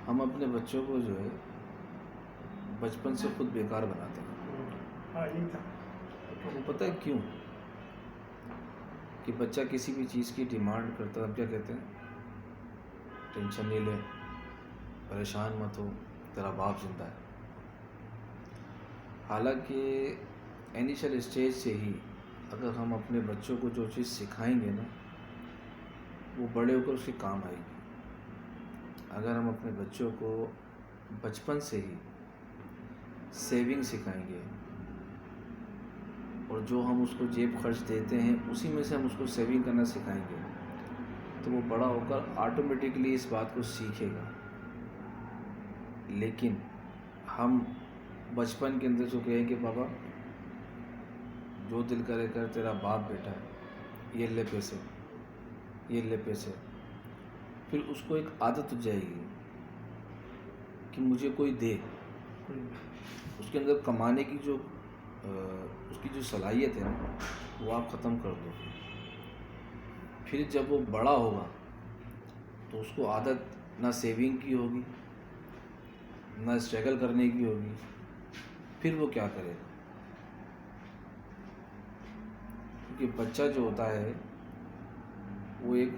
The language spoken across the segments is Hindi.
हम अपने बच्चों को जो है बचपन से खुद बेकार बनाते हैं। हाँ यही था। वो पता है क्यों? कि बच्चा किसी भी चीज़ की डिमांड करता है, अब क्या कहते हैं, टेंशन नहीं ले, परेशान मत हो, तेरा बाप जिंदा है। हालांकि इनिशियल स्टेज से ही अगर हम अपने बच्चों को जो चीज़ सिखाएंगे ना, वो बड़े होकर उसके काम आएगी। अगर हम अपने बच्चों को बचपन से ही सेविंग सिखाएंगे और जो हम उसको जेब खर्च देते हैं उसी में से हम उसको सेविंग करना सिखाएंगे, तो वो बड़ा होकर ऑटोमेटिकली इस बात को सीखेगा। लेकिन हम बचपन के अंदर जो कहें कि बाबा जो दिल करे कर, तेरा बाप बेटा है, ये ले पैसे, ये ले पैसे, फिर उसको एक आदत हो जाएगी कि मुझे कोई दे। उसके अंदर कमाने की जो उसकी जो सलाहियत है ना, वो आप ख़त्म कर दो। फिर जब वो बड़ा होगा तो उसको आदत ना सेविंग की होगी, ना स्ट्रगल करने की होगी। फिर वो क्या करेगा? क्योंकि बच्चा जो होता है वो एक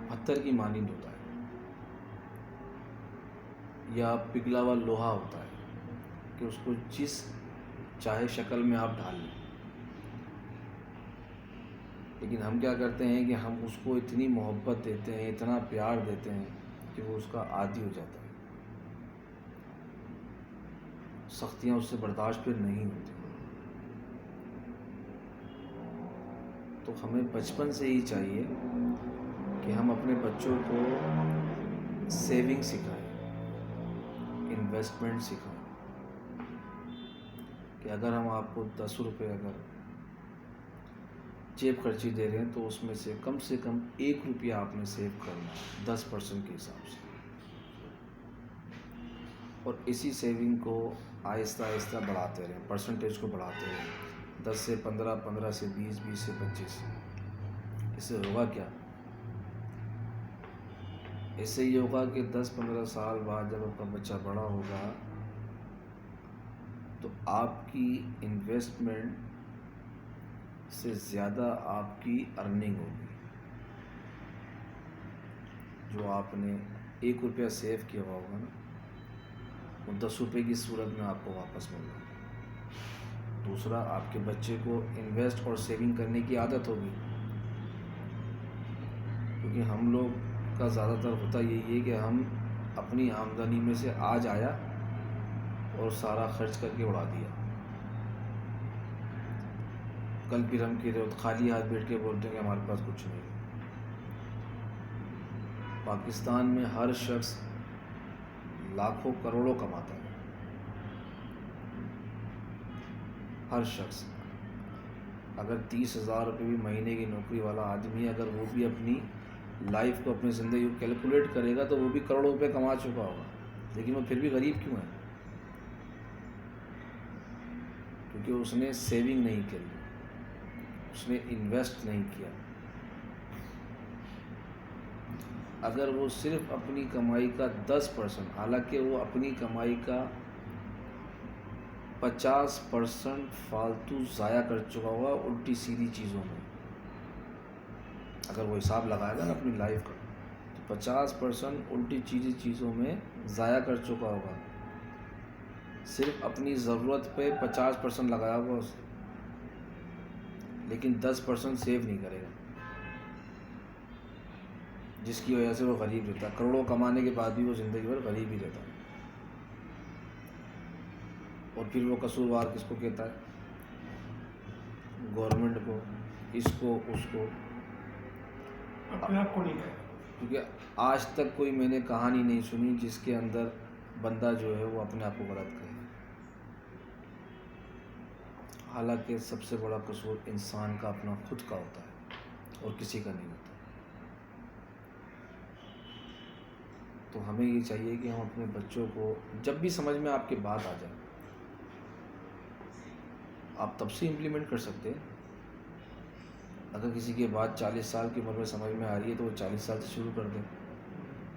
पत्थर की मानिंद होता है या पिघला हुआ लोहा होता है कि उसको जिस चाहे शक्ल में आप ढाल लें। लेकिन हम क्या करते हैं कि हम उसको इतनी मोहब्बत देते हैं, इतना प्यार देते हैं कि वो उसका आदी हो जाता है। सख्तियाँ उससे बर्दाश्त फिर नहीं होती। तो हमें बचपन से ही चाहिए कि हम अपने बच्चों को सेविंग सिखाएं, इन्वेस्टमेंट सिखाएं। कि अगर हम आपको 10 रुपये अगर जेब खर्ची दे रहे हैं तो उसमें से कम 1 रुपया आपने सेव करना है 10% के हिसाब से। और इसी सेविंग को आहिस्ता आहिस्ता बढ़ाते रहें, परसेंटेज को बढ़ाते रहें, 10 से 15, 15 से 20, 20 से 25। इससे होगा क्या? इससे ये होगा कि 10-15 साल बाद जब आपका बच्चा बड़ा होगा तो आपकी इन्वेस्टमेंट से ज़्यादा आपकी अर्निंग होगी। जो आपने 1 रुपया सेव किया होगा ना, वो 10 रुपये की सूरत में आपको वापस मिलेगा। दूसरा, आपके बच्चे को इन्वेस्ट और सेविंग करने की आदत होगी। क्योंकि हम लोग का ज़्यादातर होता यही है कि हम अपनी आमदनी में से आज आया और सारा खर्च करके उड़ा दिया। कल फिर हम कह रहे हो खाली हाथ बैठ के बोलते हैं कि हमारे पास कुछ नहीं है। पाकिस्तान में हर शख्स लाखों करोड़ों कमाता है, हर शख्स। अगर 30,000 रुपये भी महीने की नौकरी वाला आदमी, अगर वो भी अपनी लाइफ को, अपनी ज़िंदगी को कैलकुलेट करेगा तो वो भी करोड़ों रुपए कमा चुका होगा। लेकिन वो फिर भी गरीब क्यों है? क्योंकि उसने सेविंग नहीं करी, उसने इन्वेस्ट नहीं किया। अगर वो सिर्फ अपनी कमाई का 10%, हालांकि वो अपनी कमाई का 50% फालतू ज़ाया कर चुका होगा उल्टी सीधी चीज़ों में। अगर वो हिसाब लगाएगा ना अपनी लाइफ का, तो 50% उल्टी चीज़ों में ज़ाया कर चुका होगा। सिर्फ अपनी ज़रूरत पे 50% लगाया होगा उसने, लेकिन 10% सेव नहीं करेगा, जिसकी वजह से वो गरीब रहता है। करोड़ों कमाने के बाद भी वो ज़िंदगी भर गरीब ही रहता है। और फिर वो कसूरवार किसको कहता है? गवर्नमेंट को, इसको, उसको, अपने आप को नहीं कहता। क्योंकि आज तक कोई मैंने कहानी नहीं सुनी जिसके अंदर बंदा जो है वो अपने आप को गलत कहे। हालांकि सबसे बड़ा कसूर इंसान का अपना खुद का होता है और किसी का नहीं होता। तो हमें ये चाहिए कि हम अपने बच्चों को, जब भी समझ में आपकी बात आ जाए, आप तब से इम्प्लीमेंट कर सकते हैं। अगर किसी के बाद 40 साल की उम्र में समझ में आ रही है तो वो 40 साल से शुरू कर दें।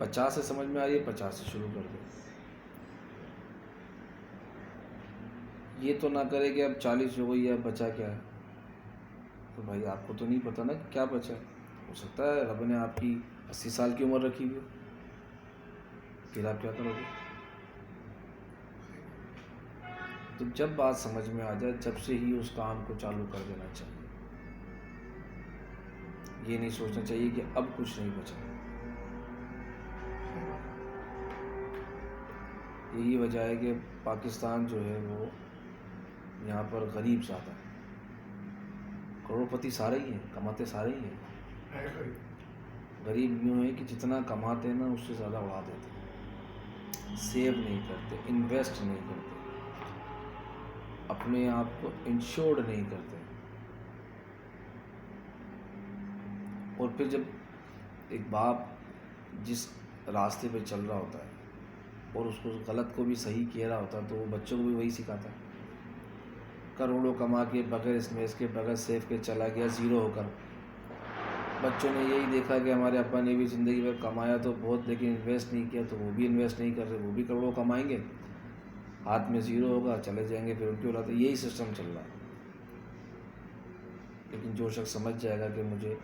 50 से समझ में आ रही है, 50 से शुरू कर दो। ये तो ना करे कि अब 40 हो गई है, अब बचा क्या है। तो भाई आपको तो नहीं पता ना कि क्या बचा है। हो सकता है रब ने आपकी 80 साल की उम्र रखी हुई हो, फिर आप क्या करोगे। तो जब बात समझ में आ जाए, जब से ही उस काम को चालू कर देना चाहिए। ये नहीं सोचना चाहिए कि अब कुछ नहीं बचा। यही वजह है कि पाकिस्तान जो है वो यहाँ पर गरीब ज़्यादा है। करोड़पति सारे ही हैं, कमाते सारे ही हैं। है कोई गरीब यूँ है कि जितना कमाते हैं ना उससे ज़्यादा उड़ा देते हैं, सेव नहीं करते, इन्वेस्ट नहीं करते, अपने आप को इंश्योर्ड नहीं करते। और फिर जब एक बाप जिस रास्ते पे चल रहा होता है और उसको गलत को भी सही कह रहा होता है, तो वो बच्चों को भी वही सिखाता है। करोड़ों कमा के बगैर इसमें के बगैर सेफ के चला गया ज़ीरो होकर। बच्चों ने यही देखा कि हमारे अब्बा ने भी ज़िंदगी भर कमाया तो बहुत, लेकिन इन्वेस्ट नहीं किया, तो वो भी इन्वेस्ट नहीं कर रहे, वो भी करोड़ों कमाएंगे, हाथ में ज़ीरो होगा, चले जाएंगे फिर उनकी औलाद। यही सिस्टम चल रहा है। लेकिन जो शख्स समझ जाएगा कि मुझे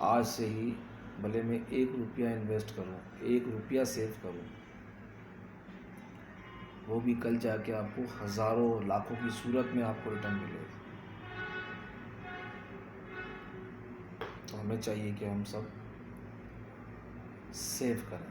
आज से ही भले मैं 1 रुपया इन्वेस्ट करूँ, 1 रुपया सेव करूँ, वो भी कल जाके आपको हज़ारों लाखों की सूरत में आपको रिटर्न मिलेगा। तो हमें चाहिए कि हम सब सेव करें।